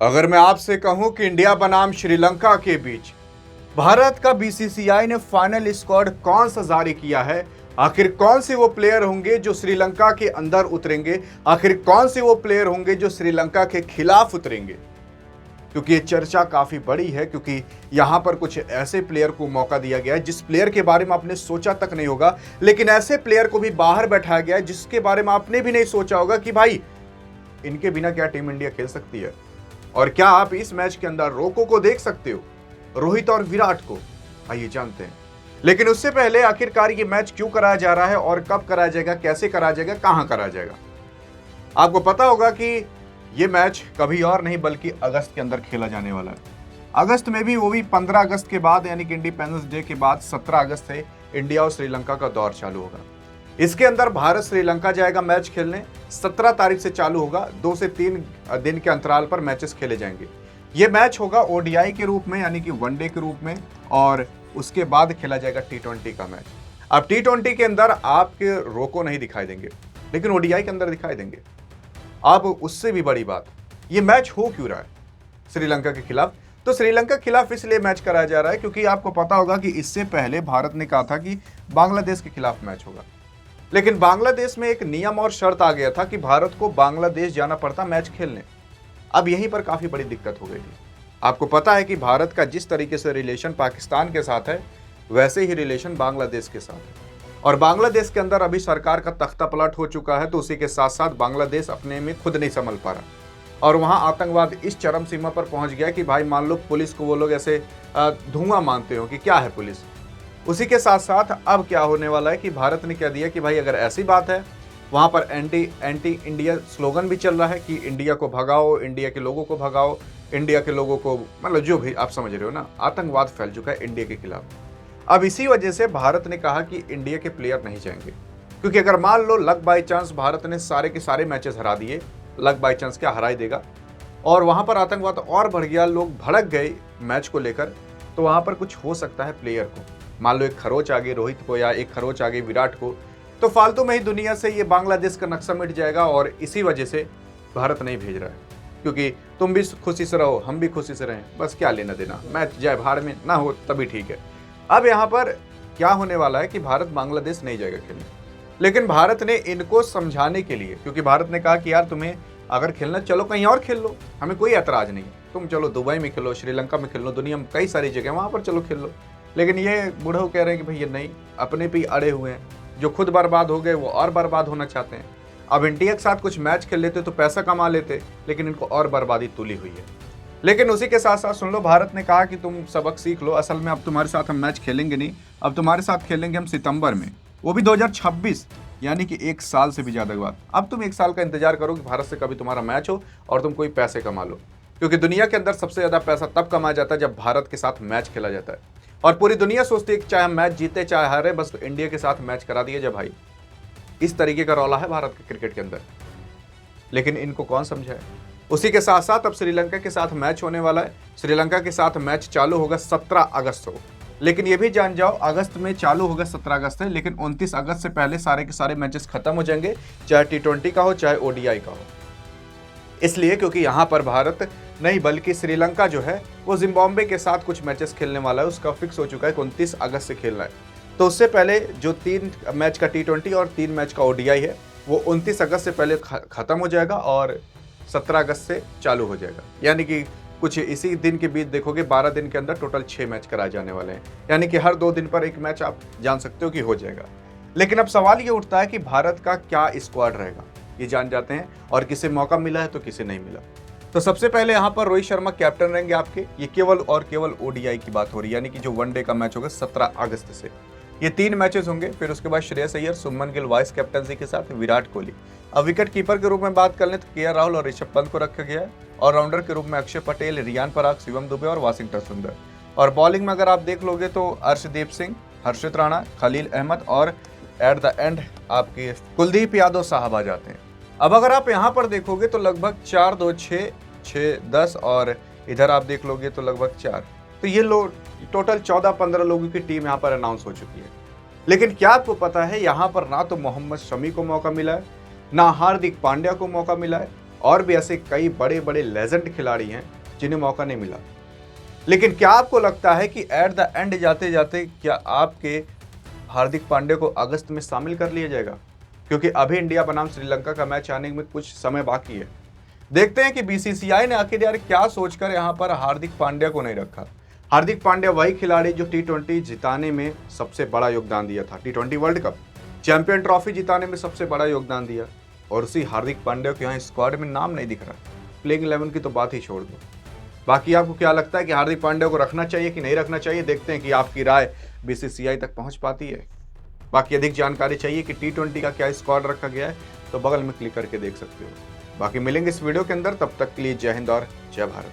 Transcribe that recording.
अगर मैं आपसे कहूं कि इंडिया बनाम श्रीलंका के बीच भारत का बीसीसीआई ने फाइनल स्क्वाड कौन सा जारी किया है, आखिर कौन से वो प्लेयर होंगे जो श्रीलंका के अंदर उतरेंगे, आखिर कौन से वो प्लेयर होंगे जो श्रीलंका के खिलाफ उतरेंगे, क्योंकि ये चर्चा काफी बड़ी है। क्योंकि यहां पर कुछ ऐसे प्लेयर को मौका दिया गया है जिस प्लेयर के बारे में आपने सोचा तक नहीं होगा, लेकिन ऐसे प्लेयर को भी बाहर बैठाया गया है जिसके बारे में आपने भी नहीं सोचा होगा कि भाई इनके बिना क्या टीम इंडिया खेल सकती है। और क्या आप इस मैच के अंदर रोको को देख सकते हो, रोहित और विराट को? आइए जानते हैं। लेकिन उससे पहले आखिरकार ये मैच क्यों कराया जा रहा है और कब कराया जाएगा, कैसे कराया जाएगा, कहां कराया जाएगा। आपको पता होगा कि ये मैच कभी और नहीं बल्कि अगस्त के अंदर खेला जाने वाला है। अगस्त में भी, वो भी 15 अगस्त के बाद, यानी कि इंडिपेंडेंस डे के बाद 17 अगस्त से इंडिया और श्रीलंका का दौर चालू होगा। इसके अंदर भारत श्रीलंका जाएगा मैच खेलने। 17 तारीख से चालू होगा। 2 से 3 दिन के अंतराल पर मैचेस खेले जाएंगे। ये मैच होगा ओडीआई के रूप में, यानी कि वनडे के रूप में, और उसके बाद खेला जाएगा टी20 का मैच। अब टी20 के अंदर आपके रोको नहीं दिखाई देंगे, लेकिन ओडीआई के अंदर दिखाई देंगे। अब उससे भी बड़ी बात, ये मैच हो क्यों रहा है श्रीलंका के खिलाफ? तो श्रीलंका के खिलाफ इसलिए मैच कराया जा रहा है क्योंकि आपको पता होगा कि इससे पहले भारत ने कहा था कि बांग्लादेश के खिलाफ मैच होगा, लेकिन बांग्लादेश में एक नियम और शर्त आ गया था कि भारत को बांग्लादेश जाना पड़ता मैच खेलने। अब यहीं पर काफी बड़ी दिक्कत हो गई थी। आपको पता है कि भारत का जिस तरीके से रिलेशन पाकिस्तान के साथ है, वैसे ही रिलेशन बांग्लादेश के साथ है। और बांग्लादेश के अंदर अभी सरकार का तख्ता पलट हो चुका है, तो उसी के साथ साथ बांग्लादेश अपने में खुद नहीं संभल पा रहा। और वहां आतंकवाद इस चरम सीमा पर पहुंच गया कि भाई मान लो पुलिस को वो लोग ऐसे धुआं मानते हो कि क्या है पुलिस। उसी के साथ साथ अब क्या होने वाला है कि भारत ने कह दिया कि भाई अगर ऐसी बात है, वहां पर एंटी इंडिया स्लोगन भी चल रहा है कि इंडिया को भगाओ, इंडिया के लोगों को भगाओ, इंडिया के लोगों को, मतलब जो भी आप समझ रहे हो ना, आतंकवाद फैल चुका है इंडिया के खिलाफ। अब इसी वजह से भारत ने कहा कि इंडिया के प्लेयर नहीं जाएंगे, क्योंकि अगर मान लो लक बाई चांस भारत ने सारे के सारे मैचेस हरा दिए, लक बाई चांस क्या हरा ही देगा, और वहां पर आतंकवाद और बढ़ गया, लोग भड़क गए मैच को लेकर, तो वहां पर कुछ हो सकता है प्लेयर को। मान लो एक खरोच आ गई रोहित को, या एक खरोच आ गई विराट को, तो फालतू में ही दुनिया से ये बांग्लादेश का नक्शा मिट जाएगा। और इसी वजह से भारत नहीं भेज रहा है, क्योंकि तुम भी खुशी से रहो, हम भी खुशी से रहें, बस क्या लेना देना, मैच जाए भाड़ में, ना हो तभी ठीक है। अब यहाँ पर क्या होने वाला है कि भारत बांग्लादेश नहीं जाएगा खेलने, लेकिन भारत ने इनको समझाने के लिए, क्योंकि भारत ने कहा कि यार तुम्हें अगर खेलना चलो कहीं और खेल लो, हमें कोई ऐतराज नहीं, तुम चलो दुबई में खेलो, श्रीलंका में खेल लो, दुनिया में कई सारी जगह वहां पर चलो खेल लो। लेकिन ये बूढ़ो कह रहे हैं कि भैया नहीं, अपने पे ही अड़े हुए हैं, जो खुद बर्बाद हो गए वो और बर्बाद होना चाहते हैं। अब इंडिया के साथ कुछ मैच खेल लेते तो पैसा कमा लेते, लेकिन इनको और बर्बादी तुली हुई है। लेकिन उसी के साथ साथ सुन लो, भारत ने कहा कि तुम सबक सीख लो, असल में अब तुम्हारे साथ हम मैच खेलेंगे नहीं, अब तुम्हारे साथ खेलेंगे हम सितंबर में, वो भी 2026, यानी कि 1 साल से भी ज्यादा के बाद। अब तुम 1 साल का इंतजार करो कि भारत से कभी तुम्हारा मैच हो और तुम कोई पैसे कमा लो, क्योंकि दुनिया के अंदर सबसे ज्यादा पैसा तब कमाया जाता है जब भारत के साथ मैच खेला जाता है। और पूरी दुनिया सोचती है कि चाहे हम मैच जीते चाहे हारे, बस इंडिया के साथ मैच करा दिए जब भाई। इस तरीके का रौला है भारत के क्रिकेट के अंदर, लेकिन इनको कौन समझाए। उसी के साथ साथ अब श्रीलंका के साथ मैच होने वाला है। श्रीलंका के साथ मैच चालू होगा 17 अगस्त को, लेकिन ये भी जान जाओ अगस्त में चालू होगा 17 अगस्त है, लेकिन 29 अगस्त से पहले सारे के सारे मैचेस खत्म हो जाएंगे, चाहे टी20 का हो चाहे ओडीआई का हो। इसलिए क्योंकि यहाँ पर भारत नहीं बल्कि श्रीलंका जो है वो जिम्बाब्वे के साथ कुछ मैचेस खेलने वाला है, उसका फिक्स हो चुका है कि 29 अगस्त से खेलना है। तो उससे पहले जो 3 मैच का टी20 और 3 मैच का ओडीआई है वो 29 अगस्त से पहले खत्म हो जाएगा और 17 अगस्त से चालू हो जाएगा। यानी कि कुछ इसी दिन के बीच देखोगे 12 दिन के अंदर टोटल 6 मैच कराए जाने वाले हैं, यानी कि हर 2 दिन पर एक मैच आप जान सकते हो कि हो जाएगा। लेकिन अब सवाल ये उठता है कि भारत का क्या स्क्वाड रहेगा, ये जान जाते हैं, और किसे मौका मिला है तो किसे नहीं मिला। तो सबसे पहले यहाँ पर रोहित शर्मा कैप्टन रहेंगे आपके। ये केवल और केवल ओडीआई की बात हो रही है, यानी कि जो वनडे का मैच होगा 17 अगस्त से। ये 3 मैचेस होंगे। फिर उसके बाद श्रेयस अय्यर, सुमन गिल वाइस कैप्टनसी के साथ विराट कोहली। अब विकेट कीपर के रूप में बात कर लें तो केएल राहुल और ऋषभ पंत को रखा गया है। ऑलराउंडर के रूप में अक्षय पटेल, रियान पराग, शिवम दुबे और वाशिंगटन सुंदर। और बॉलिंग में अगर आप देख लोगे तो अर्शदीप सिंह, हर्षित राणा, खलील अहमद और एट द एंड आपके कुलदीप यादव साहब आ जाते हैं। अब अगर आप यहाँ पर देखोगे तो लगभग 4, 2, 6, 6, 10 और इधर आप देख लोगे तो लगभग 4, तो ये लोग टोटल 14-15 लोगों की टीम यहाँ पर अनाउंस हो चुकी है। लेकिन क्या आपको पता है यहाँ पर ना तो मोहम्मद शमी को मौका मिला है, ना हार्दिक पांड्या को मौका मिला है, और भी ऐसे कई बड़े बड़े लेजेंड खिलाड़ी हैं जिन्हें मौका नहीं मिला। लेकिन क्या आपको लगता है कि एट द एंड जाते जाते क्या आपके हार्दिक पांड्या को अगस्त में शामिल कर लिया जाएगा? क्योंकि अभी इंडिया बनाम श्रीलंका का मैच आने में कुछ समय बाकी है। देखते हैं कि बीसीसीआई ने आखिर यार क्या सोचकर यहां पर हार्दिक पांड्या को नहीं रखा। हार्दिक पांड्या वही खिलाड़ी जो टी20 जिताने में सबसे बड़ा योगदान दिया था, टी20 वर्ल्ड कप चैंपियन ट्रॉफी जिताने में सबसे बड़ा योगदान दिया, और उसी हार्दिक पांड्या के यहाँ स्क्वाड में नाम नहीं दिख रहा। प्लेइंग 11 की तो बात ही छोड़ दो। बाकी आपको क्या लगता है कि हार्दिक पांड्या को रखना चाहिए कि नहीं रखना चाहिए? देखते हैं कि आपकी राय बीसीसीआई तक पहुंच पाती है। बाकी अधिक जानकारी चाहिए कि टी20 का क्या स्क्वाड रखा गया है तो बगल में क्लिक करके देख सकते हो। बाकी मिलेंगे इस वीडियो के अंदर, तब तक के लिए जय हिंद और जय भारत।